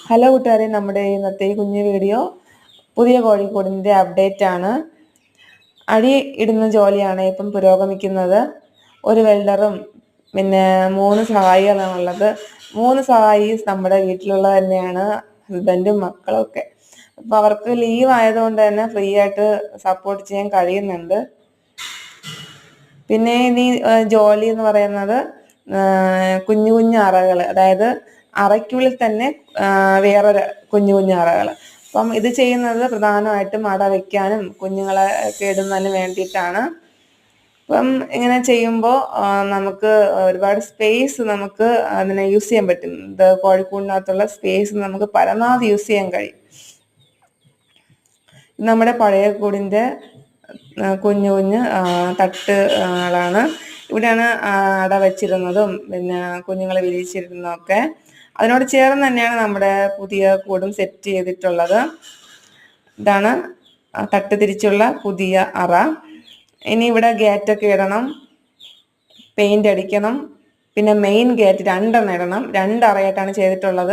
Hello കൂട്ടുകാരെ, നമ്മുടെ ഇന്നത്തെ ഈ കുഞ്ഞു വീഡിയോ പുതിയ കോഴിക്കോടിൻ്റെ അപ്ഡേറ്റ് ആണ്. അടി ഇടുന്ന ജോലിയാണ് ഇപ്പം പുരോഗമിക്കുന്നത്. ഒരു വെൽഡറും പിന്നെ 3 സഹായികളാണുള്ളത്. 3 സഹായി നമ്മുടെ വീട്ടിലുള്ളത് തന്നെയാണ്, ഹസ്ബൻഡും മക്കളും ഒക്കെ. അപ്പോൾ അവർക്ക് ലീവ് ആയതുകൊണ്ട് തന്നെ ഫ്രീ ആയിട്ട് സപ്പോർട്ട് ചെയ്യാൻ കഴിയുന്നുണ്ട്. പിന്നെ ഈ ജോലി എന്ന് പറയുന്നത് കുഞ്ഞു കുഞ്ഞു അറകൾ, അതായത് അറയ്ക്കുള്ളിൽ തന്നെ വേറൊരു കുഞ്ഞു കുഞ്ഞു അറകൾ. അപ്പം ഇത് ചെയ്യുന്നത് പ്രധാനമായിട്ടും അട വയ്ക്കാനും കുഞ്ഞുങ്ങളെ ഒക്കെ ഇടുന്നതിന് വേണ്ടിയിട്ടാണ്. അപ്പം ഇങ്ങനെ ചെയ്യുമ്പോൾ നമുക്ക് ഒരുപാട് സ്പേസ് നമുക്ക് അതിനെ യൂസ് ചെയ്യാൻ പറ്റും. ഇത് കോഴിക്കൂടിനകത്തുള്ള സ്പേസ് നമുക്ക് പരമാവധി യൂസ് ചെയ്യാൻ കഴിയും. നമ്മുടെ പഴയ കൂടിൻ്റെ കുഞ്ഞു കുഞ്ഞ് തട്ടുകളാണ്. ഇവിടെയാണ് അട വെച്ചിരുന്നതും പിന്നെ കുഞ്ഞുങ്ങളെ വിരിയിച്ചിരുന്നതൊക്കെ. അതിനോട് ചേർന്ന് തന്നെയാണ് നമ്മുടെ പുതിയ കൂടും സെറ്റ് ചെയ്തിട്ടുള്ളത്. ഇതാണ് തട്ട് തിരിച്ചുള്ള പുതിയ അറ. ഇനി ഇവിടെ ഗേറ്റൊക്കെ ഇടണം, പെയിന്റ് അടിക്കണം. പിന്നെ മെയിൻ ഗേറ്റ് 2 ഇടണം. 2 അറയായിട്ടാണ് ചെയ്തിട്ടുള്ളത്.